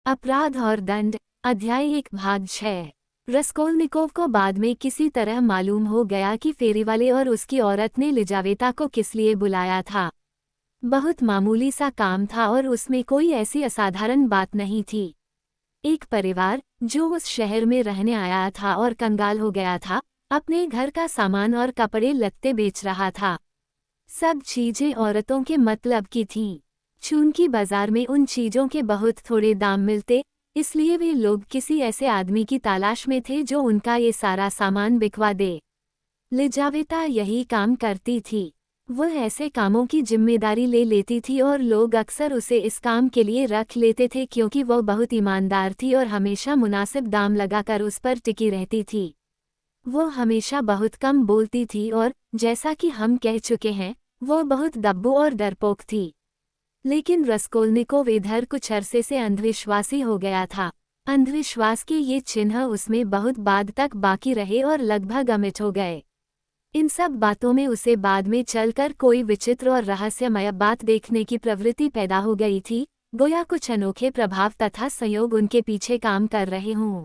अपराध और दंड, अध्याय 1 भाग 6। रस्कोल्निकोव को बाद में किसी तरह मालूम हो गया कि फेरीवाले और उसकी औरत ने लिजावेता को किस लिए बुलाया था। बहुत मामूली सा काम था और उसमें कोई ऐसी असाधारण बात नहीं थी। एक परिवार जो उस शहर में रहने आया था और कंगाल हो गया था, अपने घर का सामान और कपड़े लत्ते बेच रहा था। सब चीजें औरतों के मतलब की थीं। चूंकि बाजार में उन चीजों के बहुत थोड़े दाम मिलते, इसलिए वे लोग किसी ऐसे आदमी की तलाश में थे जो उनका ये सारा सामान बिकवा दे। लिजावेता यही काम करती थी। वह ऐसे कामों की जिम्मेदारी ले लेती थी और लोग अक्सर उसे इस काम के लिए रख लेते थे क्योंकि वह बहुत ईमानदार थी और हमेशा मुनासिब दाम लगाकर उस पर टिकी रहती थी। वो हमेशा बहुत कम बोलती थी और, जैसा कि हम कह चुके हैं, वो बहुत दब्बू और डरपोक थी। लेकिन रस्कोल्निकोव इधर कुछ अरसे से अंधविश्वासी हो गया था। अंधविश्वास के ये चिन्ह उसमें बहुत बाद तक बाकी रहे और लगभग अमिट हो गए। इन सब बातों में उसे बाद में चलकर कोई विचित्र और रहस्यमय बात देखने की प्रवृत्ति पैदा हो गई थी, गोया कुछ अनोखे प्रभाव तथा संयोग उनके पीछे काम कर रहे हों।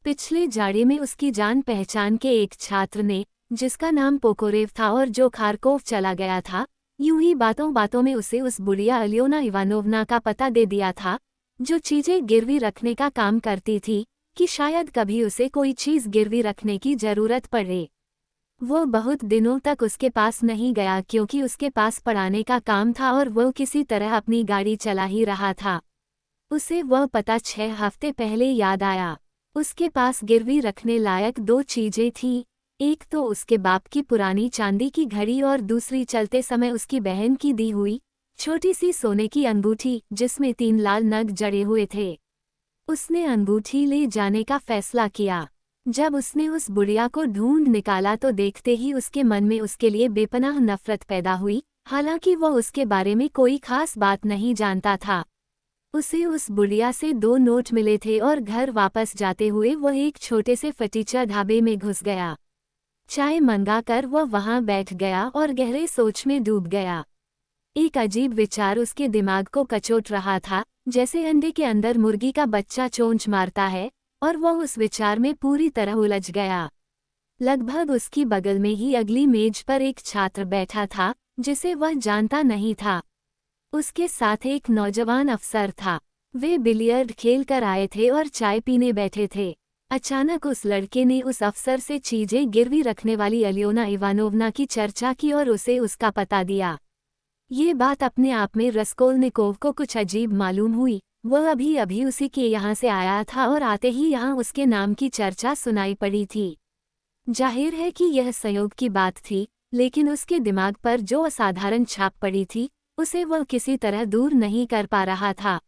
पिछले जाड़े में उसकी जान पहचान के एक छात्र ने, जिसका नाम पोकोरेव था और जो खारकोव चला गया था, यूं ही बातों बातों में उसे उस बुढ़िया अलियोना इवानोवना का पता दे दिया था, जो चीजें गिरवी रखने का काम करती थी, कि शायद कभी उसे कोई चीज गिरवी रखने की जरूरत पड़े। वो बहुत दिनों तक उसके पास नहीं गया क्योंकि उसके पास पढ़ाने का काम था और वो किसी तरह अपनी गाड़ी चला ही रहा था। उसे वह पता 6 हफ्ते पहले याद आया। उसके पास गिरवी रखने लायक 2 चीजें थीं, एक तो उसके बाप की पुरानी चांदी की घड़ी और दूसरी चलते समय उसकी बहन की दी हुई छोटी सी सोने की अंगूठी जिसमें 3 लाल नग जड़े हुए थे। उसने अंगूठी ले जाने का फैसला किया। जब उसने उस बुढ़िया को ढूंढ निकाला तो देखते ही उसके मन में उसके लिए बेपनाह नफरत पैदा हुई, हालांकि वह उसके बारे में कोई खास बात नहीं जानता था। उसे उस बुढ़िया से 2 नोट मिले थे और घर वापस जाते हुए वह एक छोटे से फटीचा ढाबे में घुस गया। चाय मंगाकर वह वहां बैठ गया और गहरे सोच में डूब गया। एक अजीब विचार उसके दिमाग को कचोट रहा था, जैसे अंडे के अंदर मुर्गी का बच्चा चोंच मारता है, और वह उस विचार में पूरी तरह उलझ गया। लगभग उसकी बगल में ही अगली मेज पर एक छात्र बैठा था, जिसे वह जानता नहीं था। उसके साथ एक नौजवान अफसर था। वे बिलियर्ड खेल कर आए थे और चाय पीने बैठे थे। अचानक उस लड़के ने उस अफसर से चीजें गिरवी रखने वाली अलियोना इवानोवना की चर्चा की और उसे उसका पता दिया। ये बात अपने आप में रस्कोल्निकोव को कुछ अजीब मालूम हुई। वह अभी अभी उसी के यहाँ से आया था और आते ही यहाँ उसके नाम की चर्चा सुनाई पड़ी थी। जाहिर है कि यह संयोग की बात थी, लेकिन उसके दिमाग पर जो असाधारण छाप पड़ी थी, उसे वह किसी तरह दूर नहीं कर पा रहा था।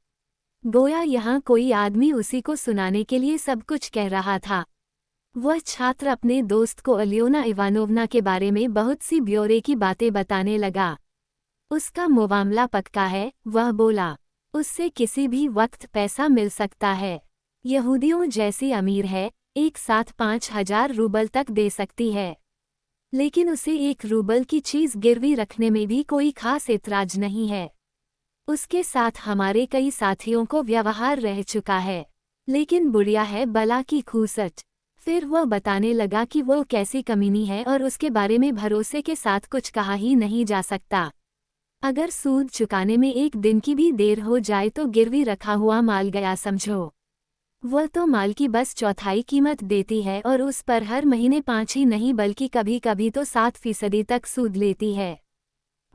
गोया यहाँ कोई आदमी उसी को सुनाने के लिए सब कुछ कह रहा था। वह छात्र अपने दोस्त को अलियोना इवानोवना के बारे में बहुत सी ब्यौरे की बातें बताने लगा। उसका मुआमला पक्का है, वह बोला। उससे किसी भी वक्त पैसा मिल सकता है। यहूदियों जैसी अमीर है, एक साथ 5,000 रूबल तक दे सकती है। लेकिन उसे 1 रूबल की चीज गिरवी रखने में भी कोई खास ऐतराज नहीं है। उसके साथ हमारे कई साथियों को व्यवहार रह चुका है, लेकिन बुढ़िया है बला की खूसट। फिर वह बताने लगा कि वो कैसी कमीनी है और उसके बारे में भरोसे के साथ कुछ कहा ही नहीं जा सकता। अगर सूद चुकाने में 1 दिन की भी देर हो जाए तो गिरवी रखा हुआ माल गया समझो। वह तो माल की बस 1/4 कीमत देती है और उस पर हर महीने 5 ही नहीं बल्कि कभी कभी तो 7% तक सूद लेती है,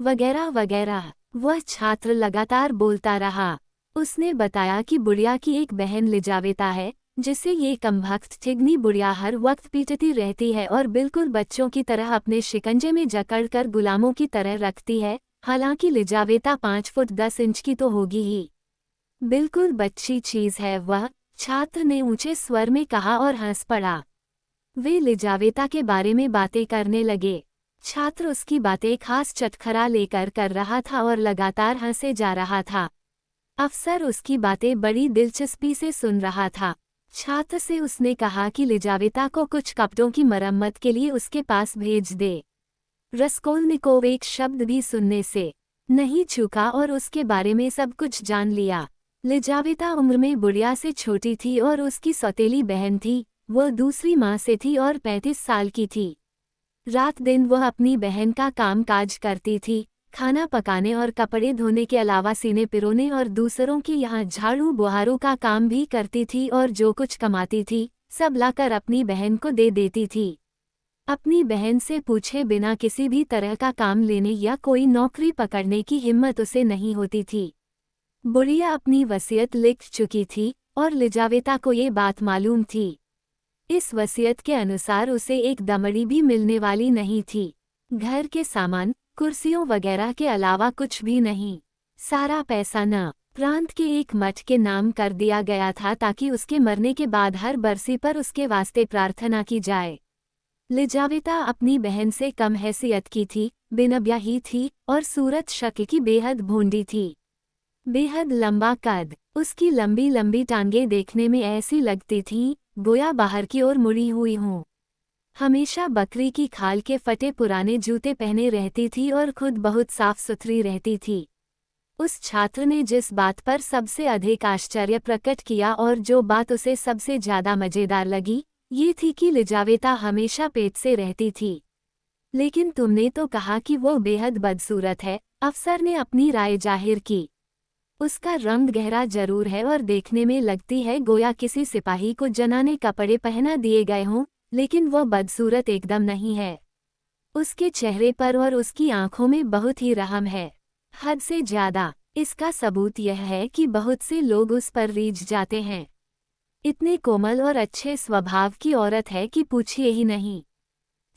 वगैरह वगैरह। वह छात्र लगातार बोलता रहा। उसने बताया कि बुढ़िया की एक बहन लिजावेता है, जिसे ये कमबख्त ठिगनी बुढ़िया हर वक्त पीटती रहती है और बिल्कुल बच्चों की तरह अपने शिकंजे में जकड़कर गुलामों की तरह रखती है। हालांकि लिजावेता 5 फुट 10 इंच की तो होगी ही। बिल्कुल बच्ची चीज है वह, छात्र ने ऊंचे स्वर में कहा और हंस पड़ा। वे लिजावेता के बारे में बातें करने लगे। छात्र उसकी बातें खास चटखरा लेकर कर रहा था और लगातार हंसे जा रहा था। अफसर उसकी बातें बड़ी दिलचस्पी से सुन रहा था। छात्र से उसने कहा कि लिजावेता को कुछ कपड़ों की मरम्मत के लिए उसके पास भेज दे। रस्कोल्निकोव एक शब्द भी सुनने से नहीं चूका और उसके बारे में सब कुछ जान लिया। लिजावेता उम्र में बुढ़िया से छोटी थी और उसकी सौतेली बहन थी, वह दूसरी माँ से थी और 35 साल की थी। रात दिन वह अपनी बहन का काम काज करती थी, खाना पकाने और कपड़े धोने के अलावा सीने पिरोने और दूसरों के यहाँ झाड़ू बुहारों का काम भी करती थी और जो कुछ कमाती थी सब लाकर अपनी बहन को दे देती थी। अपनी बहन से पूछे बिना किसी भी तरह का काम लेने या कोई नौकरी पकड़ने की हिम्मत उसे नहीं होती थी। बुढ़िया अपनी वसीयत लिख चुकी थी और लिजावेता को ये बात मालूम थी। इस वसीयत के अनुसार उसे एक दमड़ी भी मिलने वाली नहीं थी। घर के सामान कुर्सियों वगैरह के अलावा कुछ भी नहीं। सारा पैसा न प्रांत के एक मठ के नाम कर दिया गया था ताकि उसके मरने के बाद हर बरसी पर उसके वास्ते प्रार्थना की जाए। लिजावेता अपनी बहन से कम हैसियत की थी, बिनब्याही थी और सूरत शक्ल की बेहद भोंडी थी। बेहद लंबा कद, उसकी लंबी लंबी टांगें देखने में ऐसी लगती थीं गोया बाहर की ओर मुड़ी हुई हों। हमेशा बकरी की खाल के फटे पुराने जूते पहने रहती थी और खुद बहुत साफ सुथरी रहती थी। उस छात्र ने जिस बात पर सबसे अधिक आश्चर्य प्रकट किया और जो बात उसे सबसे ज्यादा मजेदार लगी, ये थी कि लिजावेता हमेशा पेट से रहती थी। लेकिन तुमने तो कहा कि वो बेहद बदसूरत है, अफसर ने अपनी राय जाहिर की। उसका रंग गहरा जरूर है और देखने में लगती है गोया किसी सिपाही को जनाने कपड़े पहना दिए गए हों, लेकिन वो बदसूरत एकदम नहीं है। उसके चेहरे पर और उसकी आंखों में बहुत ही रहम है, हद से ज्यादा। इसका सबूत यह है कि बहुत से लोग उस पर रीझ जाते हैं। इतने कोमल और अच्छे स्वभाव की औरत है कि पूछिए ही नहीं।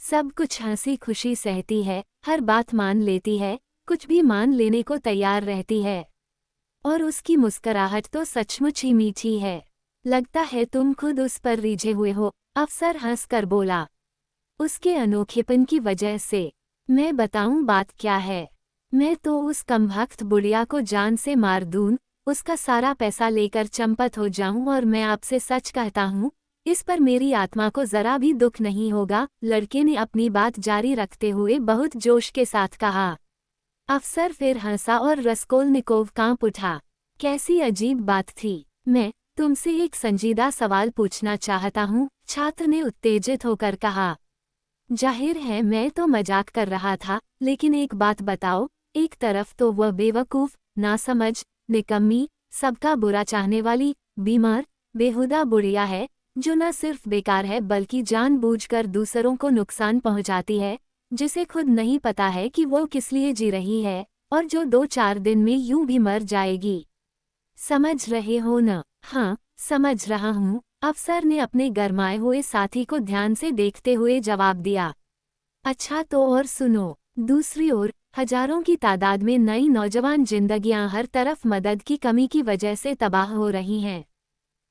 सब कुछ हंसी खुशी सहती है, हर बात मान लेती है, कुछ भी मान लेने को तैयार रहती है। और उसकी मुस्कुराहट तो सचमुच ही मीठी है। लगता है तुम खुद उस पर रीझे हुए हो, अफसर हंसकर बोला। उसके अनोखेपन की वजह से। मैं बताऊं बात क्या है? मैं तो उस कमबख्त बुढ़िया को जान से मार दूं, उसका सारा पैसा लेकर चंपत हो जाऊं और मैं आपसे सच कहता हूं, इस पर मेरी आत्मा को जरा भी दुख नहीं होगा, लड़के ने अपनी बात जारी रखते हुए बहुत जोश के साथ कहा। अफसर फिर हंसा और रस्कोल्निकोव कांप उठा। कैसी अजीब बात थी। मैं तुमसे एक संजीदा सवाल पूछना चाहता हूँ, छात्र ने उत्तेजित होकर कहा। जाहिर है मैं तो मजाक कर रहा था, लेकिन एक बात बताओ, एक तरफ तो वह बेवकूफ़, नासमझ, निकम्मी, सबका बुरा चाहने वाली, बीमार, बेहुदा बुढ़िया है, जो न सिर्फ बेकार है बल्कि जानबूझकर दूसरों को नुकसान पहुंचाती है, जिसे खुद नहीं पता है कि वो किस लिए जी रही है, और जो 2-4 दिन में यूं भी मर जाएगी। समझ रहे हो न? हाँ, समझ रहा हूँ, अफसर ने अपने गरमाए हुए साथी को ध्यान से देखते हुए जवाब दिया। अच्छा तो और सुनो। दूसरी ओर हजारों की तादाद में नई नौजवान जिंदगियां हर तरफ मदद की कमी की वजह से तबाह हो रही हैं।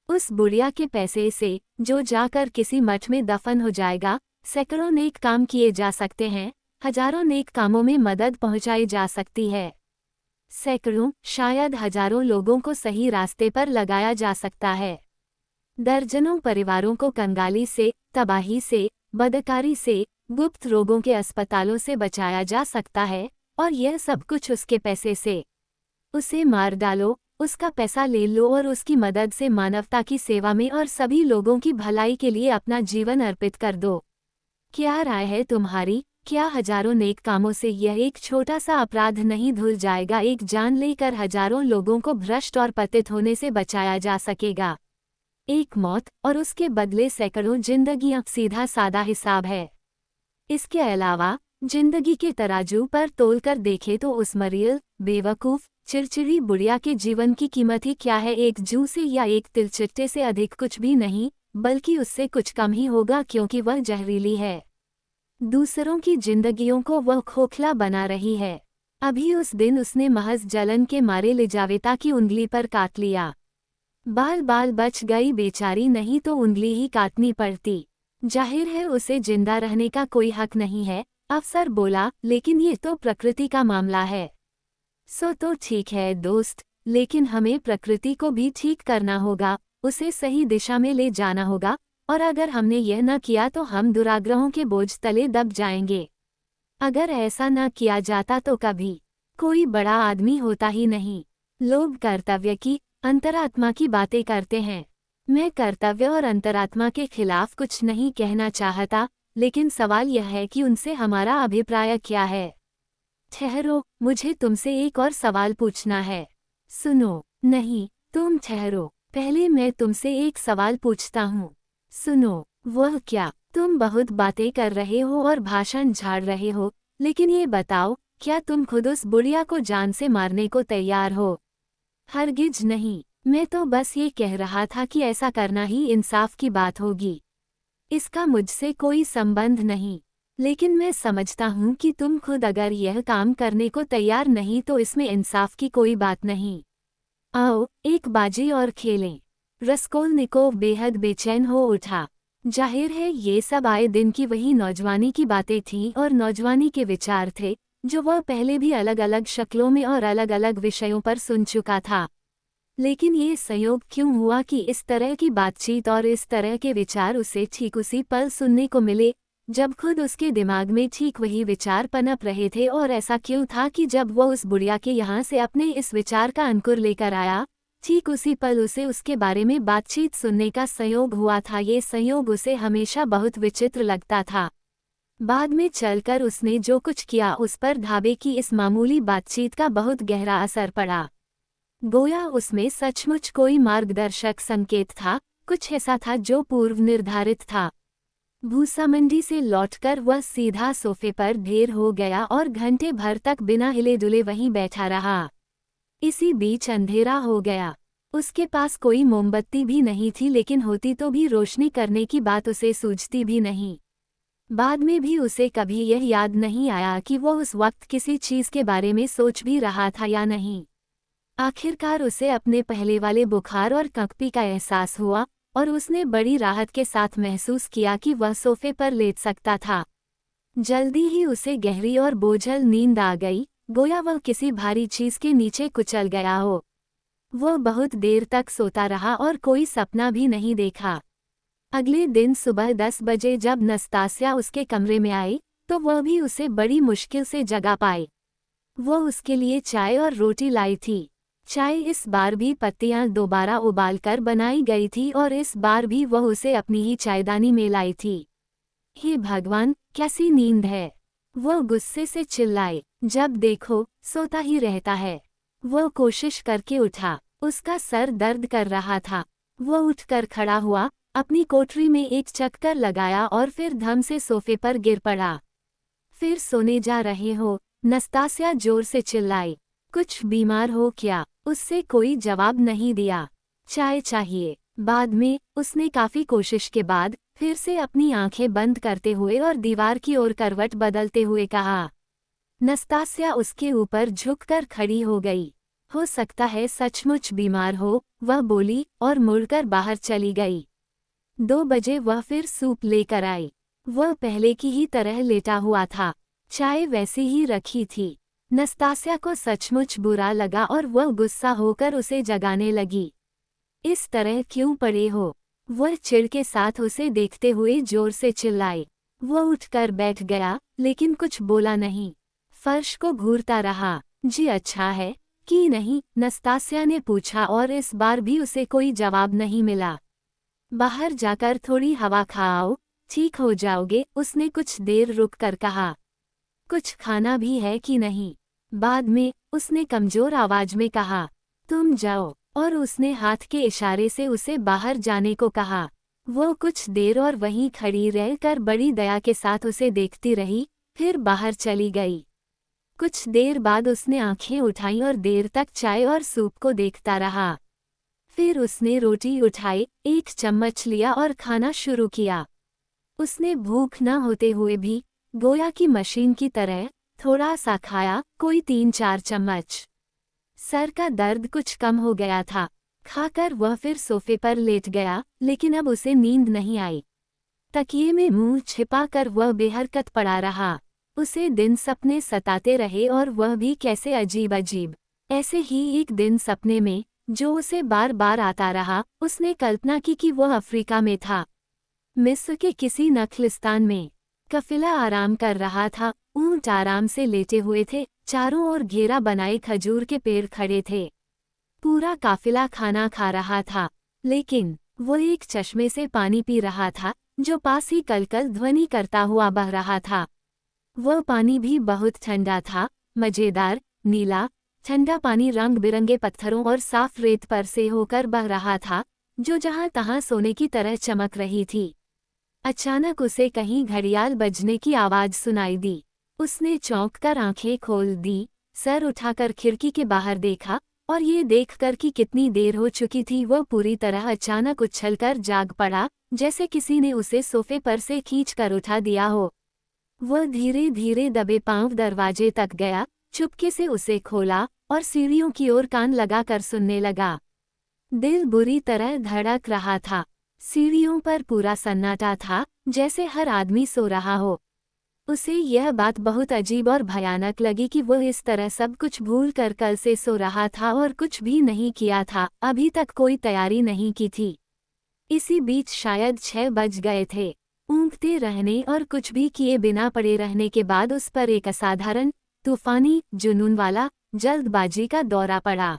उस बुढ़िया के पैसे से, जो जाकर किसी मठ में दफन हो जाएगा, सैकड़ों नेक काम किए जा सकते हैं, हजारों नेक कामों में मदद पहुंचाई जा सकती है। सैकड़ों, शायद हजारों लोगों को सही रास्ते पर लगाया जा सकता है। दर्जनों परिवारों को कंगाली से, तबाही से, बदकारी से, गुप्त रोगों के अस्पतालों से बचाया जा सकता है, और यह सब कुछ उसके पैसे से। उसे मार डालो, उसका पैसा ले लो और उसकी मदद से मानवता की सेवा में और सभी लोगों की भलाई के लिए अपना जीवन अर्पित कर दो। क्या राय है तुम्हारी? क्या हजारों नेक कामों से यह एक छोटा सा अपराध नहीं धुल जाएगा? एक जान लेकर हजारों लोगों को भ्रष्ट और पतित होने से बचाया जा सकेगा। एक मौत और उसके बदले सैकड़ों जिंदगियां, सीधा सादा हिसाब है। इसके अलावा जिंदगी के तराजू पर तोलकर देखे तो उस मरियल, बेवकूफ, चिड़चिड़ी बुढ़िया के जीवन की कीमत ही क्या है? एक जू से या एक तिलचिट्टे से अधिक कुछ भी नहीं, बल्कि उससे कुछ कम ही होगा, क्योंकि वह जहरीली है। दूसरों की जिंदगियों को वह खोखला बना रही है। अभी उस दिन उसने महज जलन के मारे लिजावेता की उंगली पर काट लिया। बाल बाल बच गई बेचारी, नहीं तो उंगली ही काटनी पड़ती। जाहिर है उसे जिंदा रहने का कोई हक नहीं है, अफसर बोला, लेकिन ये तो प्रकृति का मामला है। सो तो ठीक है दोस्त, लेकिन हमें प्रकृति को भी ठीक करना होगा, उसे सही दिशा में ले जाना होगा, और अगर हमने यह न किया तो हम दुराग्रहों के बोझ तले दब जाएंगे। अगर ऐसा न किया जाता तो कभी कोई बड़ा आदमी होता ही नहीं। लोग कर्तव्य की, अंतरात्मा की बातें करते हैं। मैं कर्तव्य और अंतरात्मा के खिलाफ कुछ नहीं कहना चाहता, लेकिन सवाल यह है कि उनसे हमारा अभिप्राय क्या है। ठहरो, मुझे तुमसे एक और सवाल पूछना है। सुनो, नहीं, तुम ठहरो, पहले मैं तुमसे एक सवाल पूछता हूँ। सुनो, वह क्या? तुम बहुत बातें कर रहे हो और भाषण झाड़ रहे हो, लेकिन ये बताओ, क्या तुम खुद उस बुढ़िया को जान से मारने को तैयार हो? हरगिज नहीं, मैं तो बस ये कह रहा था कि ऐसा करना ही इंसाफ की बात होगी। इसका मुझसे कोई संबंध नहीं, लेकिन मैं समझता हूँ कि तुम खुद अगर यह काम करने को तैयार नहीं तो इसमें इंसाफ की कोई बात नहीं। आओ, एक बाजी और खेलें। रस्कोल्निकोव बेहद बेचैन हो उठा। जाहिर है ये सब आए दिन की वही नौजवानी की बातें थीं और नौजवानी के विचार थे, जो वह पहले भी अलग अलग शक्लों में और अलग अलग विषयों पर सुन चुका था। लेकिन ये संयोग क्यों हुआ कि इस तरह की बातचीत और इस तरह के विचार उसे ठीक उसी पल सुनने को मिले, जब खुद उसके दिमाग में ठीक वही विचार पनप रहे थे। और ऐसा क्यों था कि जब वह उस बुढ़िया के यहाँ से अपने इस विचार का अंकुर लेकर आया, ठीक उसी पल उसे उसके बारे में बातचीत सुनने का संयोग हुआ था। ये संयोग उसे हमेशा बहुत विचित्र लगता था। बाद में चलकर उसने जो कुछ किया उस पर ढाबे की इस मामूली बातचीत का बहुत गहरा असर पड़ा। गोया उसमें सचमुच कोई मार्गदर्शक संकेत था, कुछ ऐसा था जो पूर्व निर्धारित था। भूसामंडी से लौटकर वह सीधा सोफे पर ढेर हो गया और घंटे भर तक बिना हिले डुले वहीं बैठा रहा। इसी बीच अंधेरा हो गया। उसके पास कोई मोमबत्ती भी नहीं थी, लेकिन होती तो भी रोशनी करने की बात उसे सूझती भी नहीं। बाद में भी उसे कभी यह याद नहीं आया कि वह उस वक्त किसी चीज़ के बारे में सोच भी रहा था या नहीं। आखिरकार उसे अपने पहले वाले बुखार और कंपी का एहसास हुआ और उसने बड़ी राहत के साथ महसूस किया कि वह सोफे पर लेट सकता था। जल्दी ही उसे गहरी और बोझल नींद आ गई, गोया वह किसी भारी चीज़ के नीचे कुचल गया हो। वह बहुत देर तक सोता रहा और कोई सपना भी नहीं देखा। अगले दिन सुबह 10 बजे जब नस्तास्या उसके कमरे में आई, तो वह भी उसे बड़ी मुश्किल से जगा पाई। वह उसके लिए चाय और रोटी लाई थी। चाय इस बार भी पत्तियां दोबारा उबालकर बनाई गई थी और इस बार भी वह उसे अपनी ही चायदानी में लाई थी। हे भगवान, कैसी नींद है! वह गुस्से से चिल्लाए। जब देखो, सोता ही रहता है। वह कोशिश करके उठा। उसका सर दर्द कर रहा था। वह उठकर खड़ा हुआ, अपनी कोठरी में एक चक्कर लगाया और फिर धम से सोफे पर गिर पड़ा। फिर सोने जा रहे हो? नस्तास्या जोर से चिल्लाई। कुछ बीमार हो क्या? उससे कोई जवाब नहीं दिया। चाय चाहिए। बाद में उसने काफी कोशिश के बाद फिर से अपनी आंखें बंद करते हुए और दीवार की ओर करवट बदलते हुए कहा। नस्तास्या उसके ऊपर झुककर खड़ी हो गई। हो सकता है सचमुच बीमार हो, वह बोली और मुड़कर बाहर चली गई। 2 बजे वह फिर सूप लेकर आई। वह पहले की ही तरह लेटा हुआ था। चाय वैसी ही रखी थी। नस्तास्या को सचमुच बुरा लगा और वह गुस्सा होकर उसे जगाने लगी। इस तरह क्यों पड़े हो? वह चिढ़ के साथ उसे देखते हुए जोर से चिल्लाई। वह उठकर बैठ गया, लेकिन कुछ बोला नहीं। फर्श को घूरता रहा। जी अच्छा है कि नहीं? नस्तास्या ने पूछा और इस बार भी उसे कोई जवाब नहीं मिला। बाहर जाकर थोड़ी हवा खाओ, ठीक हो जाओगे, उसने कुछ देर रुक कर कहा। कुछ खाना भी है कि नहीं? बाद में उसने कमजोर आवाज में कहा। तुम जाओ, और उसने हाथ के इशारे से उसे बाहर जाने को कहा। वो कुछ देर और वहीं खड़ी रहकर बड़ी दया के साथ उसे देखती रही, फिर बाहर चली गई। कुछ देर बाद उसने आंखें उठाईं और देर तक चाय और सूप को देखता रहा। फिर उसने रोटी उठाई, एक चम्मच लिया और खाना शुरू किया। उसने भूख न होते हुए भी, गोया की मशीन की तरह, थोड़ा सा खाया, कोई 3-4 चम्मच। सर का दर्द कुछ कम हो गया था। खाकर वह फिर सोफे पर लेट गया, लेकिन अब उसे नींद नहीं आई। तकिए में मुंह छिपाकर वह बेहरकत पड़ा रहा। उसे दिन सपने सताते रहे और वह भी कैसे अजीब अजीब। ऐसे ही एक दिन सपने में, जो उसे बार बार आता रहा, उसने कल्पना की कि वह अफ्रीका में था। मिस्र के किसी नखलिस्तान में। कफिला आराम कर रहा था, ऊंट आराम से लेटे हुए थे, चारों ओर घेरा बनाए खजूर के पेड़ खड़े थे। पूरा काफिला खाना खा रहा था, लेकिन वो एक चश्मे से पानी पी रहा था जो पास ही कलकल ध्वनि करता हुआ बह रहा था। वह पानी भी बहुत ठंडा था, मजेदार, नीला, ठंडा पानी रंग बिरंगे पत्थरों और साफ रेत पर से होकर बह रहा था, जो जहां तहां सोने की तरह चमक रही थी। अचानक उसे कहीं घड़ियाल बजने की आवाज सुनाई दी। उसने चौंक कर आंखें खोल दी, सर उठाकर खिड़की के बाहर देखा, और ये देखकर कि कितनी देर हो चुकी थी वह पूरी तरह अचानक उछलकर जाग पड़ा, जैसे किसी ने उसे सोफे पर से खींचकर उठा दिया हो। वह धीरे धीरे दबे पांव दरवाजे तक गया, चुपके से उसे खोला और सीढ़ियों की ओर कान लगाकर सुनने लगा। दिल बुरी तरह धड़क रहा था। सीढ़ियों पर पूरा सन्नाटा था, जैसे हर आदमी सो रहा हो। उसे यह बात बहुत अजीब और भयानक लगी कि वह इस तरह सब कुछ भूल कर कल से सो रहा था और कुछ भी नहीं किया था, अभी तक कोई तैयारी नहीं की थी। इसी बीच शायद 6 बज गए थे। ऊँघते रहने और कुछ भी किए बिना पड़े रहने के बाद उस पर एक असाधारण, तूफानी, जुनून वाला, जल्दबाजी का दौरा पड़ा।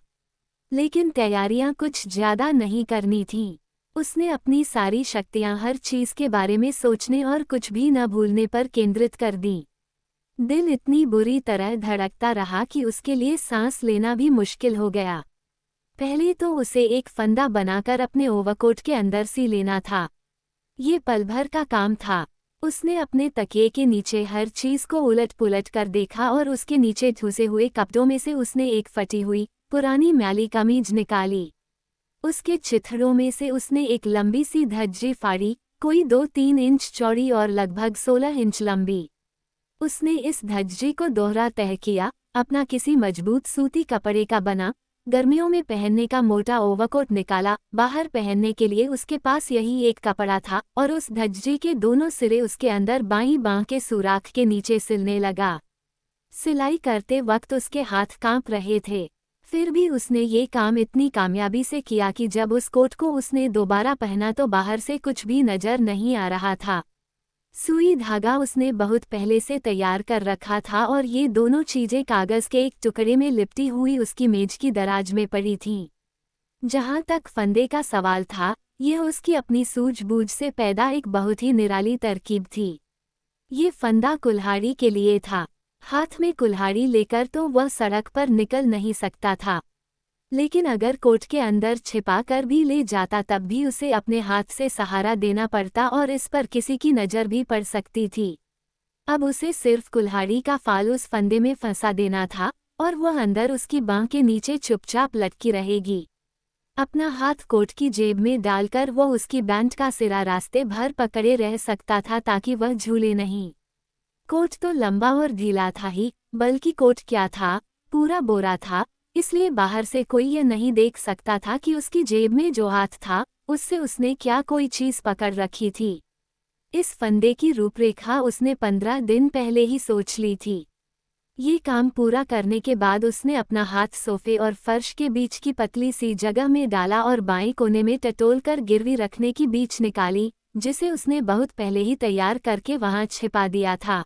लेकिन तैयारियां कुछ ज्यादा नहीं करनी थीं। उसने अपनी सारी शक्तियां हर चीज के बारे में सोचने और कुछ भी न भूलने पर केंद्रित कर दी। दिल इतनी बुरी तरह धड़कता रहा कि उसके लिए सांस लेना भी मुश्किल हो गया। पहले तो उसे एक फंदा बनाकर अपने ओवरकोट के अंदर सी लेना था। ये पल भर का काम था। उसने अपने तकिए के नीचे हर चीज को उलट पुलट कर देखा और उसके नीचे ठूसे हुए कपड़ों में से उसने एक फटी हुई, पुरानी मैली कमीज निकाली। उसके चिथड़ों में से उसने एक लंबी सी धज्जी फाड़ी, कोई 2-3 इंच चौड़ी और लगभग 16 इंच लंबी। उसने इस धज्जी को दोहरा तह किया, अपना किसी मजबूत सूती कपड़े का बना, गर्मियों में पहनने का मोटा ओवरकोट निकाला। बाहर पहनने के लिए उसके पास यही एक कपड़ा था और उस धज्जी के दोनों सिरे उसके अंदर बाईं बांह के सुराख के नीचे सिलने लगा। सिलाई करते वक्त उसके हाथ कांप रहे थे। फिर भी उसने ये काम इतनी कामयाबी से किया कि जब उस कोट को उसने दोबारा पहना तो बाहर से कुछ भी नजर नहीं आ रहा था। सुई धागा उसने बहुत पहले से तैयार कर रखा था और ये दोनों चीजें कागज के एक टुकड़े में लिपटी हुई उसकी मेज की दराज में पड़ी थीं। जहां तक फंदे का सवाल था, यह उसकी अपनी सूझबूझ से पैदा एक बहुत ही निराली तरकीब थी। ये फंदा कुल्हाड़ी के लिए था। हाथ में कुल्हाड़ी लेकर तो वह सड़क पर निकल नहीं सकता था, लेकिन अगर कोट के अंदर छिपा कर भी ले जाता तब भी उसे अपने हाथ से सहारा देना पड़ता और इस पर किसी की नज़र भी पड़ सकती थी। अब उसे सिर्फ कुल्हाड़ी का फाल उस फंदे में फंसा देना था और वह अंदर उसकी बांह के नीचे चुपचाप लटकी रहेगी। अपना हाथ कोट की जेब में डालकर वह उसकी बैंड का सिरा रास्ते भर पकड़े रह सकता था ताकि वह झूले नहीं। कोट तो लंबा और ढीला था ही, बल्कि कोट क्या था, पूरा बोरा था, इसलिए बाहर से कोई यह नहीं देख सकता था कि उसकी जेब में जो हाथ था उससे उसने क्या कोई चीज पकड़ रखी थी। इस फंदे की रूपरेखा उसने 15 दिन पहले ही सोच ली थी। ये काम पूरा करने के बाद उसने अपना हाथ सोफे और फर्श के बीच की पतली सी जगह में डाला और बाएं कोने में टटोल कर गिरवी रखने की बीच निकाली, जिसे उसने बहुत पहले ही तैयार करके वहां छिपा दिया था।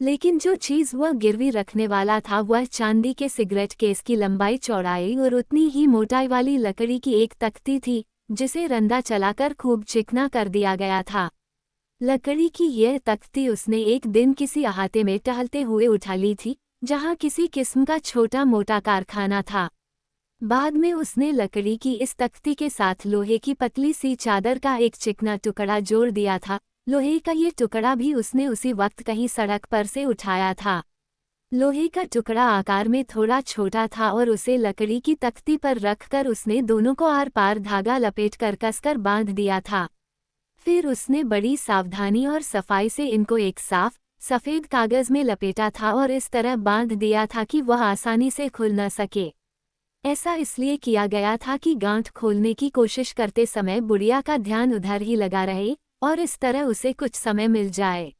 लेकिन जो चीज़ वह गिरवी रखने वाला था वह चांदी के सिगरेट केस की लंबाई चौड़ाई और उतनी ही मोटाई वाली लकड़ी की एक तख्ती थी, जिसे रंदा चलाकर खूब चिकना कर दिया गया था। लकड़ी की यह तख्ती उसने एक दिन किसी अहाते में टहलते हुए उठा ली थी, जहां किसी किस्म का छोटा मोटा कारखाना था। बाद में उसने लकड़ी की इस तख्ती के साथ लोहे की पतली सी चादर का एक चिकना टुकड़ा जोड़ दिया था। लोहे का ये टुकड़ा भी उसने उसी वक्त कहीं सड़क पर से उठाया था। लोहे का टुकड़ा आकार में थोड़ा छोटा था और उसे लकड़ी की तख्ती पर रखकर उसने दोनों को आर पार धागा लपेटकर कसकर बांध दिया था। फिर उसने बड़ी सावधानी और सफाई से इनको एक साफ, सफ़ेद कागज में लपेटा था और इस तरह बांध दिया था कि वह आसानी से खुल न सके। ऐसा इसलिए किया गया था कि गांठ खोलने की कोशिश करते समय बुढ़िया का ध्यान उधर ही लगा रहे और इस तरह उसे कुछ समय मिल जाए।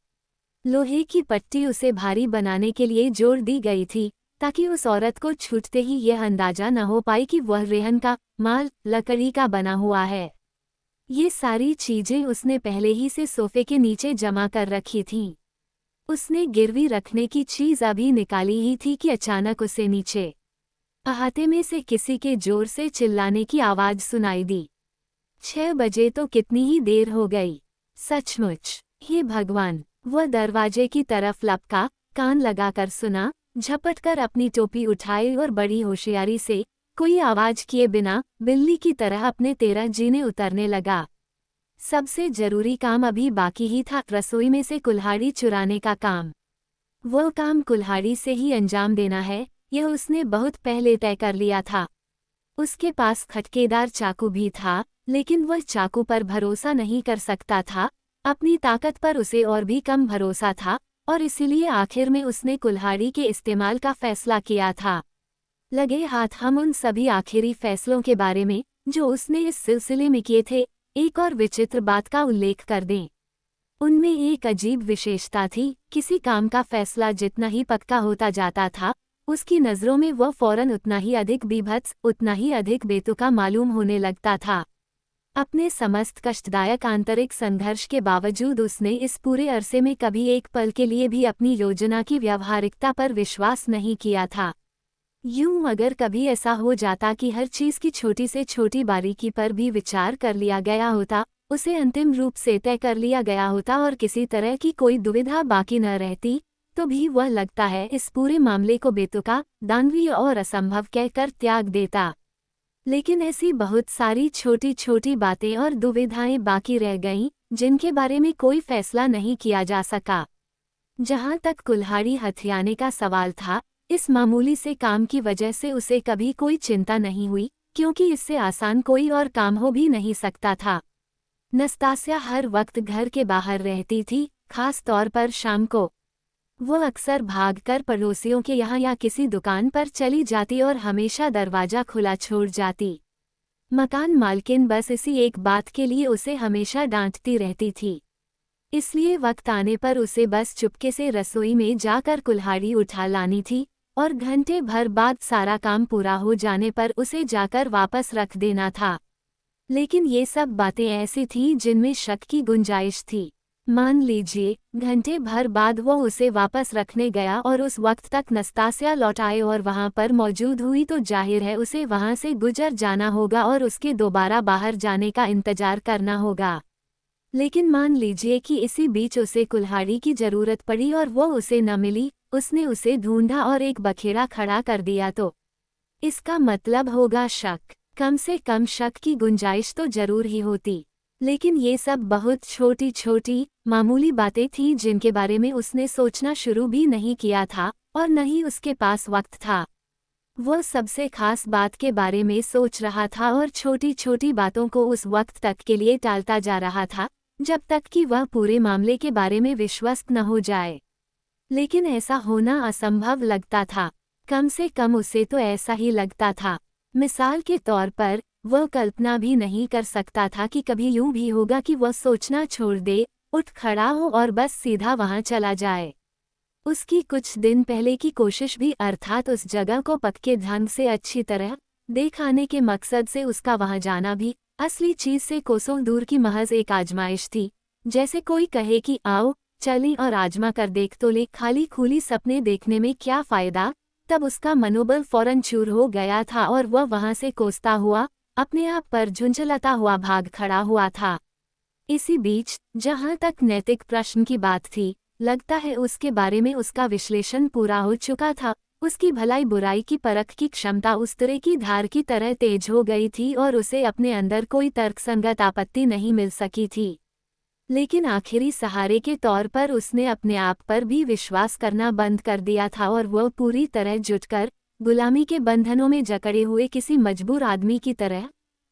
लोहे की पट्टी उसे भारी बनाने के लिए जोड़ दी गई थी, ताकि उस औरत को छूटते ही यह अंदाजा न हो पाए कि वह रेहन का माल लकड़ी का बना हुआ है। ये सारी चीजें उसने पहले ही से सोफे के नीचे जमा कर रखी थीं। उसने गिरवी रखने की चीज अभी निकाली ही थी कि अचानक उसे नीचे अहाते में से किसी के जोर से चिल्लाने की आवाज सुनाई दी। 6 बजे तो कितनी ही देर हो गई। सचमुच, हे भगवान! वह दरवाजे की तरफ लपका, कान लगाकर सुना, झपट कर अपनी टोपी उठाई और बड़ी होशियारी से, कोई आवाज किए बिना, बिल्ली की तरह अपने 13 जीने उतरने लगा। सबसे जरूरी काम अभी बाकी ही था, रसोई में से कुल्हाड़ी चुराने का काम। वह काम कुल्हाड़ी से ही अंजाम देना है, यह उसने बहुत पहले तय कर लिया था। उसके पास खटकेदार चाकू भी था, लेकिन वह चाकू पर भरोसा नहीं कर सकता था, अपनी ताकत पर उसे और भी कम भरोसा था, और इसीलिए आखिर में उसने कुल्हाड़ी के इस्तेमाल का फैसला किया था। लगे हाथ हम उन सभी आखिरी फैसलों के बारे में, जो उसने इस सिलसिले में किए थे, एक और विचित्र बात का उल्लेख कर दें। उनमें एक अजीब विशेषता थी, किसी काम का फैसला जितना ही पक्का होता जाता था, उसकी नज़रों में वह फौरन उतना ही अधिक बीभत्स, उतना ही अधिक बेतुका मालूम होने लगता था। अपने समस्त कष्टदायक आंतरिक संघर्ष के बावजूद उसने इस पूरे अरसे में कभी एक पल के लिए भी अपनी योजना की व्यावहारिकता पर विश्वास नहीं किया था। यूं अगर कभी ऐसा हो जाता कि हर चीज़ की छोटी से छोटी बारीकी पर भी विचार कर लिया गया होता, उसे अंतिम रूप से तय कर लिया गया होता और किसी तरह की कोई दुविधा बाकी न रहती, तो भी वह लगता है इस पूरे मामले को बेतुका, दानवीय और असंभव कहकर त्याग देता। लेकिन ऐसी बहुत सारी छोटी छोटी बातें और दुविधाएं बाकी रह गईं, जिनके बारे में कोई फैसला नहीं किया जा सका। जहां तक कुल्हाड़ी हथियाने का सवाल था, इस मामूली से काम की वजह से उसे कभी कोई चिंता नहीं हुई, क्योंकि इससे आसान कोई और काम हो भी नहीं सकता था। नस्तास्या हर वक्त घर के बाहर रहती थी, खास तौर पर शाम को। वह अक्सर भागकर पड़ोसियों के यहाँ या किसी दुकान पर चली जाती और हमेशा दरवाजा खुला छोड़ जाती। मकान मालकिन बस इसी एक बात के लिए उसे हमेशा डांटती रहती थी। इसलिए वक्त आने पर उसे बस चुपके से रसोई में जाकर कुल्हाड़ी उठा लानी थी, और घंटे भर बाद सारा काम पूरा हो जाने पर उसे जाकर वापस रख देना था। लेकिन ये सब बातें ऐसी थीं जिनमें शक की गुंजाइश थी। मान लीजिए, घंटे भर बाद वो उसे वापस रखने गया और उस वक्त तक नस्तास्या लौट आए और वहां पर मौजूद हुई, तो जाहिर है उसे वहां से गुजर जाना होगा और उसके दोबारा बाहर जाने का इंतजार करना होगा। लेकिन मान लीजिए कि इसी बीच उसे कुल्हाड़ी की जरूरत पड़ी और वो उसे न मिली, उसने उसे ढूंढा और एक बखेड़ा खड़ा कर दिया, तो इसका मतलब होगा शक। कम से कम शक की गुंजाइश तो जरूर ही होती। लेकिन ये सब बहुत छोटी छोटी मामूली बातें थीं जिनके बारे में उसने सोचना शुरू भी नहीं किया था, और न ही उसके पास वक्त था। वह सबसे खास बात के बारे में सोच रहा था और छोटी छोटी बातों को उस वक्त तक के लिए टालता जा रहा था, जब तक कि वह पूरे मामले के बारे में विश्वस्त न हो जाए। लेकिन ऐसा होना असंभव लगता था, कम से कम उसे तो ऐसा ही लगता था। मिसाल के तौर पर, वह कल्पना भी नहीं कर सकता था कि कभी यूं भी होगा कि वह सोचना छोड़ दे, उठ खड़ा हो और बस सीधा वहां चला जाए। उसकी कुछ दिन पहले की कोशिश भी, अर्थात उस जगह को पक्के ढंग से अच्छी तरह देख आने के मकसद से उसका वहां जाना भी, असली चीज से कोसों दूर की महज एक आजमाइश थी। जैसे कोई कहे कि आओ चलें और आजमा कर देख तो ले, खाली खुली सपने देखने में क्या फायदा। तब उसका मनोबल फौरन चूर हो गया था और वह वहां से कोसता हुआ, अपने आप पर झुंझलाता हुआ भाग खड़ा हुआ था। इसी बीच, जहां तक नैतिक प्रश्न की बात थी, लगता है उसके बारे में उसका विश्लेषण पूरा हो चुका था। उसकी भलाई बुराई की परख की क्षमता उस तरह की धार की तरह तेज हो गई थी और उसे अपने अंदर कोई तर्कसंगत आपत्ति नहीं मिल सकी थी। लेकिन आखिरी सहारे के तौर पर उसने अपने आप पर भी विश्वास करना बंद कर दिया था और वह पूरी तरह जुटकर, गुलामी के बंधनों में जकड़े हुए किसी मजबूर आदमी की तरह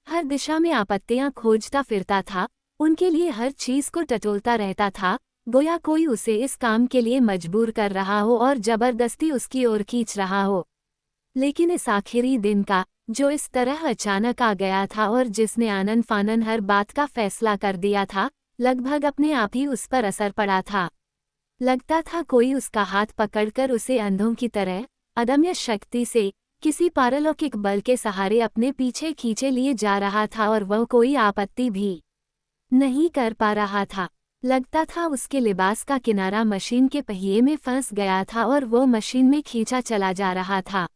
हर दिशा में आपत्तियां खोजता फिरता था, उनके लिए हर चीज को टटोलता रहता था, गोया कोई उसे इस काम के लिए मजबूर कर रहा हो और जबरदस्ती उसकी ओर खींच रहा हो। लेकिन इस आखिरी दिन का, जो इस तरह अचानक आ गया था और जिसने आनन फानन हर बात का फैसला कर दिया था, लगभग अपने आप ही उस पर असर पड़ा था। लगता था कोई उसका हाथ पकड़कर उसे अंधों की तरह, अदम्य शक्ति से, किसी पारलौकिक बल के सहारे अपने पीछे खींचे लिए जा रहा था और वह कोई आपत्ति भी नहीं कर पा रहा था। लगता था उसके लिबास का किनारा मशीन के पहिए में फंस गया था और वो मशीन में खींचा चला जा रहा था।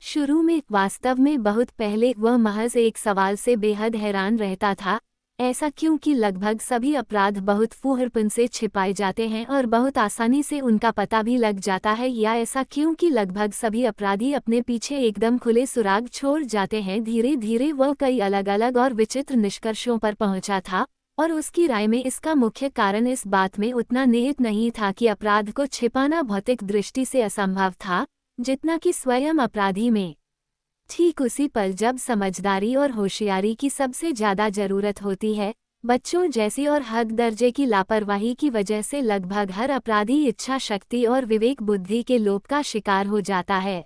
शुरू में वास्तव में बहुत पहले वह महज एक सवाल से बेहद हैरान रहता था, ऐसा क्यों कि लगभग सभी अपराध बहुत फूहड़पन से छिपाए जाते हैं और बहुत आसानी से उनका पता भी लग जाता है, या ऐसा क्यों कि लगभग सभी अपराधी अपने पीछे एकदम खुले सुराग छोड़ जाते हैं। धीरे धीरे वह कई अलग अलग और विचित्र निष्कर्षों पर पहुंचा था, और उसकी राय में इसका मुख्य कारण इस बात में उतना निहित नहीं था कि अपराध को छिपाना भौतिक दृष्टि से असंभव था, जितना कि स्वयं अपराधी में। ठीक उसी पल जब समझदारी और होशियारी की सबसे ज्यादा जरूरत होती है, बच्चों जैसी और हद दर्जे की लापरवाही की वजह से लगभग हर अपराधी इच्छा शक्ति और विवेक बुद्धि के लोप का शिकार हो जाता है।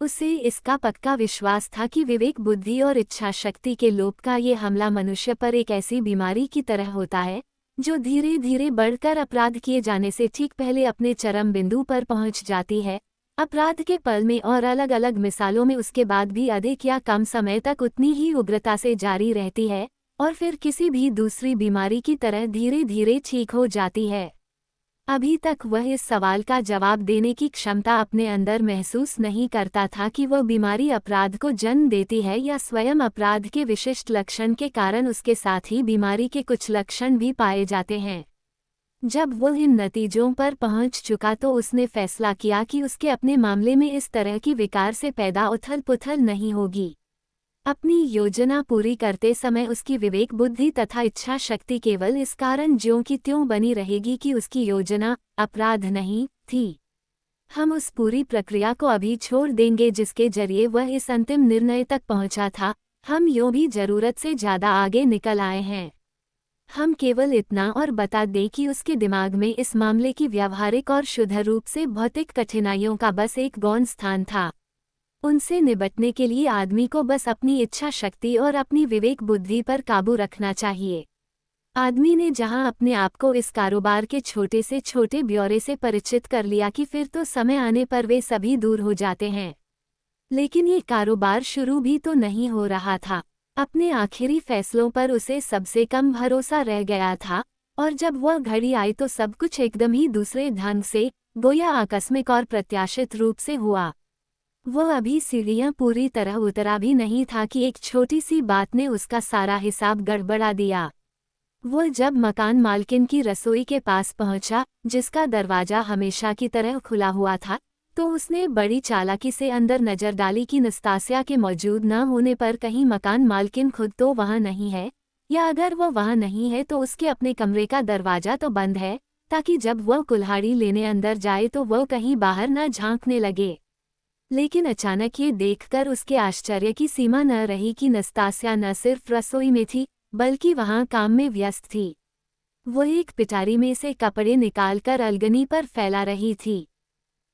उसे इसका पक्का विश्वास था कि विवेक बुद्धि और इच्छा शक्ति के लोप का ये हमला मनुष्य पर एक ऐसी बीमारी की तरह होता है, जो धीरे धीरे बढ़कर अपराध किए जाने से ठीक पहले अपने चरम बिंदु पर पहुंच जाती है। अपराध के पल में और अलग अलग मिसालों में उसके बाद भी अधिक या कम समय तक उतनी ही उग्रता से जारी रहती है, और फिर किसी भी दूसरी बीमारी की तरह धीरे धीरे ठीक हो जाती है। अभी तक वह इस सवाल का जवाब देने की क्षमता अपने अंदर महसूस नहीं करता था कि वह बीमारी अपराध को जन्म देती है या स्वयं अपराध के विशिष्ट लक्षण के कारण उसके साथ ही बीमारी के कुछ लक्षण भी पाए जाते हैं। जब वह इन नतीजों पर पहुंच चुका तो उसने फैसला किया कि उसके अपने मामले में इस तरह की विकार से पैदा उथल पुथल नहीं होगी। अपनी योजना पूरी करते समय उसकी विवेक बुद्धि तथा इच्छा शक्ति केवल इस कारण ज्यों की त्यों बनी रहेगी कि उसकी योजना अपराध नहीं थी। हम उस पूरी प्रक्रिया को अभी छोड़ देंगे जिसके जरिए वह इस अंतिम निर्णय तक पहुंचा था। हम यूं भी जरूरत से ज्यादा आगे निकल आए हैं। हम केवल इतना और बता दें कि उसके दिमाग में इस मामले की व्यावहारिक और शुद्ध रूप से भौतिक कठिनाइयों का बस एक गौण स्थान था। उनसे निपटने के लिए आदमी को बस अपनी इच्छा शक्ति और अपनी विवेक बुद्धि पर काबू रखना चाहिए। आदमी ने जहां अपने आप को इस कारोबार के छोटे से छोटे ब्यौरे से परिचित कर लिया कि फिर तो समय आने पर वे सभी दूर हो जाते हैं। लेकिन ये कारोबार शुरू भी तो नहीं हो रहा था। अपने आखिरी फैसलों पर उसे सबसे कम भरोसा रह गया था, और जब वह घड़ी आई तो सब कुछ एकदम ही दूसरे ढंग से, गोया आकस्मिक और प्रत्याशित रूप से हुआ। वह अभी सीढ़ियां पूरी तरह उतरा भी नहीं था कि एक छोटी सी बात ने उसका सारा हिसाब गड़बड़ा दिया। वह जब मकान मालकिन की रसोई के पास पहुंचा, जिसका दरवाजा हमेशा की तरह खुला हुआ था, तो उसने बड़ी चालाकी से अंदर नजर डाली कि नस्तासिया के मौजूद न होने पर कहीं मकान मालकिन खुद तो वहां नहीं है, या अगर वह वहां नहीं है तो उसके अपने कमरे का दरवाजा तो बंद है, ताकि जब वह कुल्हाड़ी लेने अंदर जाए तो वह कहीं बाहर न झांकने लगे। लेकिन अचानक ये देखकर उसके आश्चर्य की सीमा न रही कि नस्तासिया न सिर्फ रसोई में थी, बल्कि वहां काम में व्यस्त थी। वह एक पिटारी में से कपड़े निकालकर अलगनी पर फैला रही थी।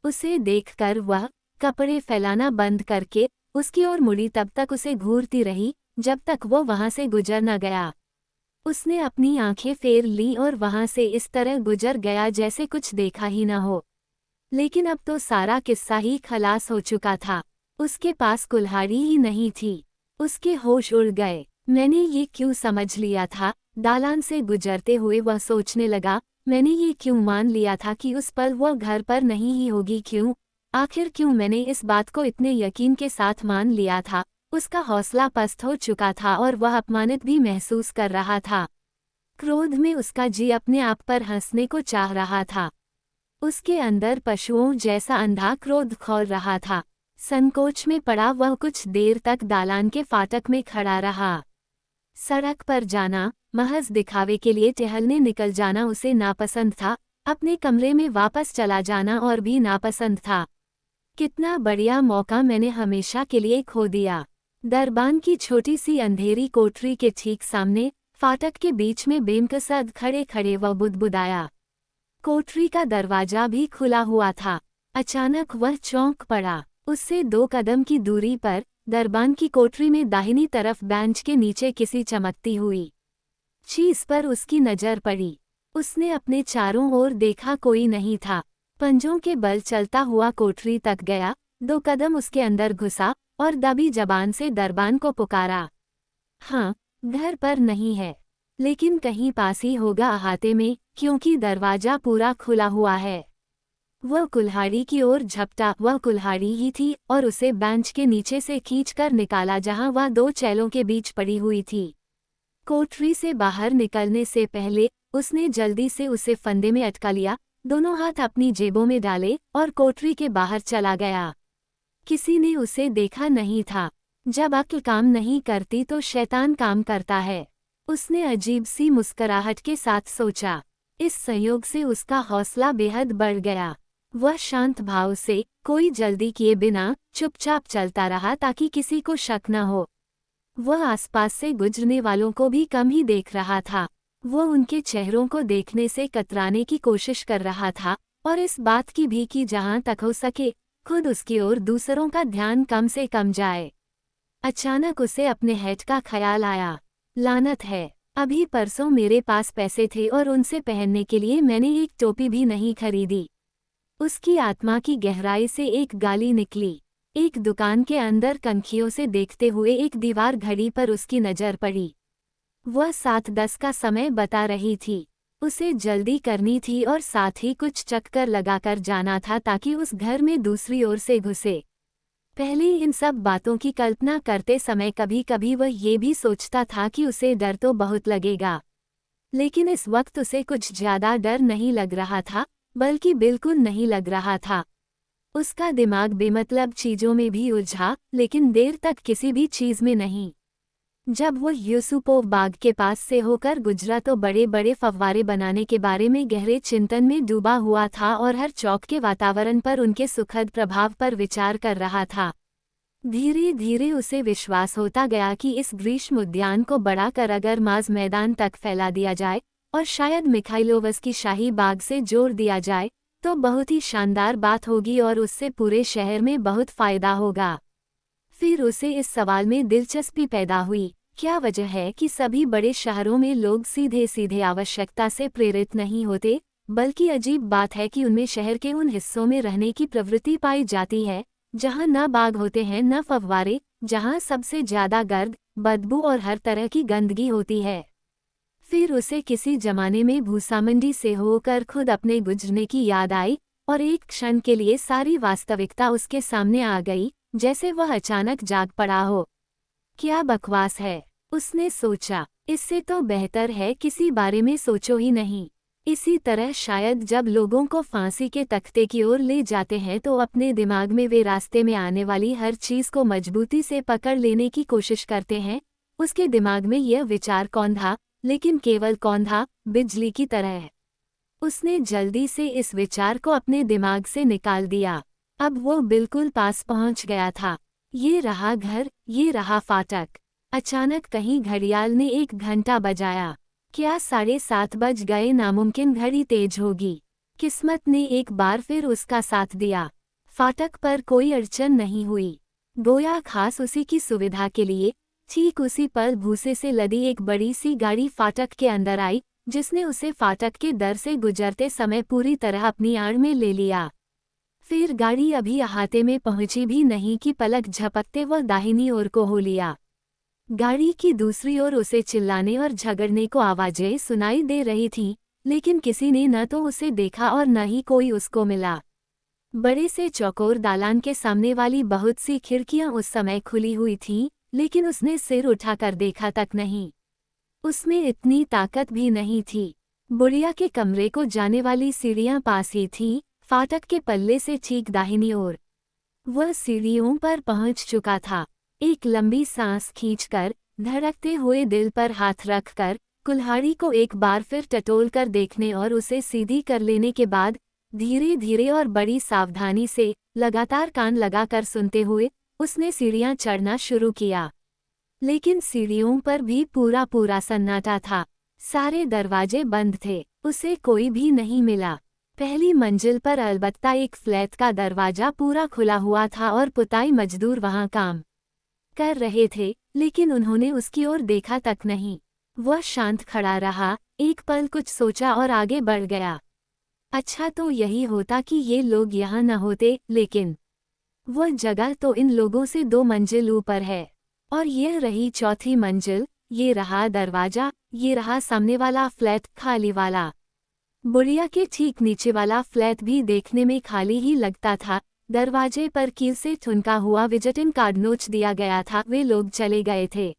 उसे देखकर वह कपड़े फैलाना बंद करके उसकी ओर मुड़ी, तब तक उसे घूरती रही जब तक वो वहां से गुजर न गया। उसने अपनी आंखें फेर लीं और वहां से इस तरह गुजर गया जैसे कुछ देखा ही न हो। लेकिन अब तो सारा किस्सा ही खलास हो चुका था। उसके पास कुल्हाड़ी ही नहीं थी। उसके होश उड़ गए। मैंने ये क्यों समझ लिया था, दालान से गुजरते हुए वह सोचने लगा। मैंने ये क्यों मान लिया था कि उस पल वह घर पर नहीं ही होगी। क्यों, आखिर क्यों मैंने इस बात को इतने यकीन के साथ मान लिया था। उसका हौसला पस्त हो चुका था और वह अपमानित भी महसूस कर रहा था। क्रोध में उसका जी अपने आप पर हंसने को चाह रहा था। उसके अंदर पशुओं जैसा अंधा क्रोध खौल रहा था। संकोच में पड़ा वह कुछ देर तक दालान के फाटक में खड़ा रहा। सड़क पर जाना, महज दिखावे के लिए टहलने निकल जाना उसे नापसंद था। अपने कमरे में वापस चला जाना और भी नापसंद था। कितना बढ़िया मौका मैंने हमेशा के लिए खो दिया। दरबान की छोटी सी अंधेरी कोठरी के ठीक सामने फाटक के बीच में बेमकसद खड़े खड़े वह बुदबुदाया। कोठरी का दरवाजा भी खुला हुआ था। अचानक वह चौंक पड़ा। उससे 2 कदम की दूरी पर दरबान की कोठरी में दाहिनी तरफ बेंच के नीचे किसी चमकती हुई चीज पर उसकी नजर पड़ी। उसने अपने चारों ओर देखा, कोई नहीं था। पंजों के बल चलता हुआ कोठरी तक गया, 2 कदम उसके अंदर घुसा और दबी जबान से दरबान को पुकारा। हाँ, घर पर नहीं है, लेकिन कहीं पास ही होगा अहाते में, क्योंकि दरवाजा पूरा खुला हुआ है। वह कुल्हाड़ी की ओर झपटा। वह कुल्हाड़ी ही थी और उसे बेंच के नीचे से खींचकर निकाला जहां वह दो चैलों के बीच पड़ी हुई थी। कोठरी से बाहर निकलने से पहले उसने जल्दी से उसे फंदे में अटका लिया, दोनों हाथ अपनी जेबों में डाले और कोठरी के बाहर चला गया। किसी ने उसे देखा नहीं था। जब अक्ल काम नहीं करती तो शैतान काम करता है, उसने अजीब सी मुस्कुराहट के साथ सोचा। इस संयोग से उसका हौसला बेहद बढ़ गया। वह शांत भाव से, कोई जल्दी किए बिना, चुपचाप चलता रहा ताकि किसी को शक न हो। वह आसपास से गुजरने वालों को भी कम ही देख रहा था। वह उनके चेहरों को देखने से कतराने की कोशिश कर रहा था और इस बात की भी कि जहां तक हो सके खुद उसकी ओर दूसरों का ध्यान कम से कम जाए। अचानक उसे अपने हेड का ख्याल आया। लानत है, अभी परसों मेरे पास पैसे थे और उनसे पहनने के लिए मैंने एक टोपी भी नहीं खरीदी। उसकी आत्मा की गहराई से एक गाली निकली। एक दुकान के अंदर कनखियों से देखते हुए एक दीवार घड़ी पर उसकी नज़र पड़ी। वह 7:10 का समय बता रही थी। उसे जल्दी करनी थी और साथ ही कुछ चक्कर लगाकर जाना था ताकि उस घर में दूसरी ओर से घुसे। पहले इन सब बातों की कल्पना करते समय कभी कभी वह ये भी सोचता था कि उसे डर तो बहुत लगेगा, लेकिन इस वक्त उसे कुछ ज्यादा डर नहीं लग रहा था, बल्कि बिल्कुल नहीं लग रहा था। उसका दिमाग बेमतलब चीजों में भी उलझा, लेकिन देर तक किसी भी चीज में नहीं। जब वह यूसुपोव बाग के पास से होकर गुजरा तो बड़े बड़े फव्वारे बनाने के बारे में गहरे चिंतन में डूबा हुआ था और हर चौक के वातावरण पर उनके सुखद प्रभाव पर विचार कर रहा था। धीरे धीरे उसे विश्वास होता गया कि इस ग्रीष्म उद्यान को बढ़ाकर अगर माज मैदान तक फैला दिया जाए और शायद मिखाइलोवस्की शाही बाग से जोड़ दिया जाए तो बहुत ही शानदार बात होगी और उससे पूरे शहर में बहुत फायदा होगा। फिर उसे इस सवाल में दिलचस्पी पैदा हुई, क्या वजह है कि सभी बड़े शहरों में लोग सीधे सीधे आवश्यकता से प्रेरित नहीं होते, बल्कि अजीब बात है कि उनमें शहर के उन हिस्सों में रहने की प्रवृत्ति पाई जाती है जहां न बाग होते हैं न फव्वारे, जहां सबसे ज्यादा गर्द, बदबू और हर तरह की गंदगी होती है। फिर उसे किसी जमाने में भूसामंडी से होकर खुद अपने गुजरने की याद आई और एक क्षण के लिए सारी वास्तविकता उसके सामने आ गई, जैसे वह अचानक जाग पड़ा हो। क्या बकवास है, उसने सोचा। इससे तो बेहतर है किसी बारे में सोचो ही नहीं। इसी तरह शायद जब लोगों को फांसी के तख्ते की ओर ले जाते हैं तो अपने दिमाग में वे रास्ते में आने वाली हर चीज को मजबूती से पकड़ लेने की कोशिश करते हैं। उसके दिमाग में यह विचार कौंधा, लेकिन केवल कौंधा, बिजली की तरह। उसने जल्दी से इस विचार को अपने दिमाग से निकाल दिया। अब वो बिल्कुल पास पहुंच गया था। ये रहा घर, ये रहा फाटक। अचानक कहीं घड़ियाल ने 1 घंटा बजाया। क्या 7:30 बज गए? नामुमकिन घड़ी तेज होगी। किस्मत ने एक बार फिर उसका साथ दिया। फाटक पर कोई अड़चन नहीं हुई। गोया खास उसी की सुविधा के लिए ठीक उसी पल भूसे से लदी एक बड़ी सी गाड़ी फाटक के अंदर आई, जिसने उसे फाटक के दर से गुजरते समय पूरी तरह अपनी आड़ में ले लिया। फिर गाड़ी अभी अहाते में पहुंची भी नहीं कि पलक झपकते वह दाहिनी ओर को हो लिया। गाड़ी की दूसरी ओर उसे चिल्लाने और झगड़ने को आवाजें सुनाई दे रही थीं, लेकिन किसी ने न तो उसे देखा और न ही कोई उसको मिला। बड़े से चौकोर दालान के सामने वाली बहुत सी खिड़कियां उस समय खुली हुई थीं, लेकिन उसने सिर उठाकर देखा तक नहीं। उसमें इतनी ताकत भी नहीं थी। बुढ़िया के कमरे को जाने वाली सीढ़ियां पास ही थीं, फाटक के पल्ले से ठीक दाहिनी ओर। वह सीढ़ियों पर पहुंच चुका था। एक लंबी सांस खींचकर, धड़कते हुए दिल पर हाथ रखकर, कुल्हाड़ी को एक बार फिर टटोल कर देखने और उसे सीधी कर लेने के बाद धीरे धीरे और बड़ी सावधानी से, लगातार कान लगाकर सुनते हुए, उसने सीढ़ियां चढ़ना शुरू किया। लेकिन सीढ़ियों पर भी पूरा पूरा सन्नाटा था। सारे दरवाजे बंद थे। उसे कोई भी नहीं मिला। पहली मंजिल पर अलबत्ता एक फ्लैट का दरवाजा पूरा खुला हुआ था और पुताई मजदूर वहां काम कर रहे थे, लेकिन उन्होंने उसकी ओर देखा तक नहीं। वह शांत खड़ा रहा, एक पल कुछ सोचा और आगे बढ़ गया। अच्छा तो यही होता कि ये लोग यहाँ न होते, लेकिन वह जगह तो इन लोगों से 2 मंजिल ऊपर है। और यह रही 4थी मंजिल, ये रहा दरवाजा, ये रहा सामने वाला फ्लैट खाली वाला। बुढ़िया के ठीक नीचे वाला फ्लैट भी देखने में खाली ही लगता था। दरवाजे पर कील से ठुनका हुआ विजिटिंग कार्ड नोच दिया गया था। वे लोग चले गए थे।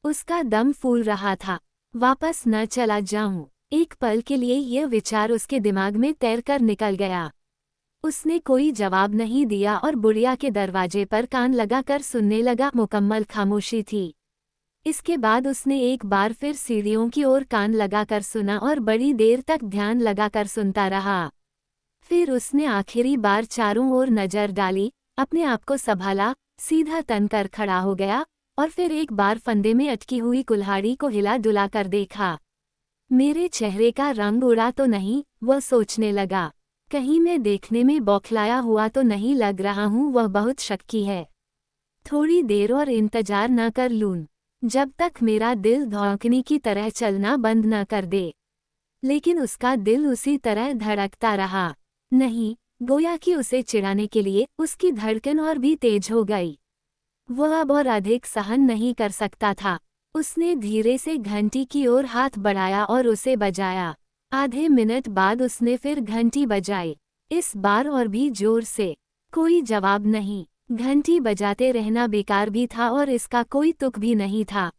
उसका दम फूल रहा था। वापस न चला जाऊं, एक पल के लिए यह विचार उसके दिमाग में तैरकर निकल गया। उसने कोई जवाब नहीं दिया और बुढ़िया के दरवाजे पर कान लगाकर सुनने लगा। मुकम्मल खामोशी थी। इसके बाद उसने एक बार फिर सीढ़ियों की ओर कान लगाकर सुना और बड़ी देर तक ध्यान लगाकर सुनता रहा। फिर उसने आखिरी बार चारों ओर नजर डाली, अपने आप को संभाला, सीधा तनकर खड़ा हो गया और फिर एक बार फंदे में अटकी हुई कुल्हाड़ी को हिला डुला कर देखा। मेरे चेहरे का रंग उड़ा तो नहीं, वह सोचने लगा। कहीं मैं देखने में बौखलाया हुआ तो नहीं लग रहा हूँ। वह बहुत शक्की है। थोड़ी देर और इंतजार न कर लूं, जब तक मेरा दिल धड़कने की तरह चलना बंद न कर दे। लेकिन उसका दिल उसी तरह धड़कता रहा। नहीं, गोया कि उसे चिढ़ाने के लिए उसकी धड़कन और भी तेज हो गई। वह अब और अधिक सहन नहीं कर सकता था। उसने धीरे से घंटी की ओर हाथ बढ़ाया और उसे बजाया। आधे मिनट बाद उसने फिर घंटी बजाई, इस बार और भी जोर से। कोई जवाब नहीं। घंटी बजाते रहना बेकार भी था और इसका कोई तुक भी नहीं था।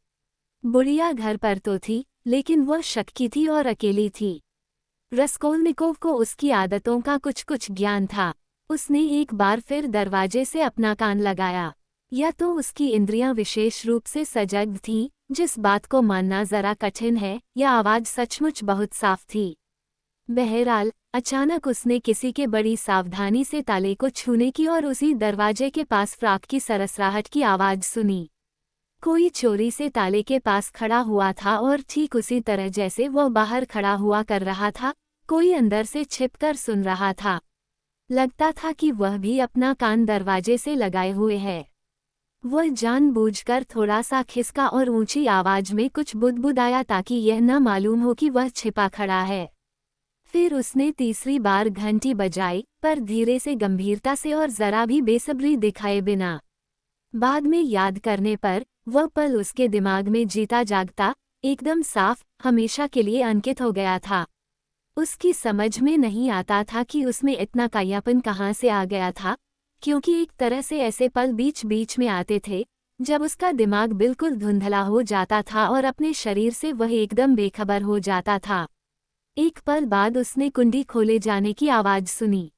बुढ़िया घर पर तो थी, लेकिन वह शक्की थी और अकेली थी। रस्कोल्निकोव को उसकी आदतों का कुछ कुछ ज्ञान था। उसने एक बार फिर दरवाजे से अपना कान लगाया। या तो उसकी इंद्रियां विशेष रूप से सजग थीं, जिस बात को मानना जरा कठिन है, या आवाज सचमुच बहुत साफ थी। बहरहाल, अचानक उसने किसी के बड़ी सावधानी से ताले को छूने की और उसी दरवाजे के पास फ्राक की सरसराहट की आवाज सुनी। कोई चोरी से ताले के पास खड़ा हुआ था और ठीक उसी तरह जैसे वह बाहर खड़ा हुआ कर रहा था, कोई अंदर से छिपकर सुन रहा था। लगता था कि वह भी अपना कान दरवाजे से लगाए हुए है। वह जानबूझकर थोड़ा सा खिसका और ऊंची आवाज में कुछ बुदबुदाया ताकि यह न मालूम हो कि वह छिपा खड़ा है। फिर उसने तीसरी बार घंटी बजाई, पर धीरे से, गंभीरता से और जरा भी बेसब्री दिखाए बिना। बाद में याद करने पर वह पल उसके दिमाग में जीता जागता, एकदम साफ, हमेशा के लिए अंकित हो गया था। उसकी समझ में नहीं आता था कि उसमें इतना कायापन कहाँ से आ गया था, क्योंकि एक तरह से ऐसे पल बीच बीच में आते थे जब उसका दिमाग बिल्कुल धुंधला हो जाता था और अपने शरीर से वह एकदम बेखबर हो जाता था। एक पल बाद उसने कुंडी खोले जाने की आवाज सुनी।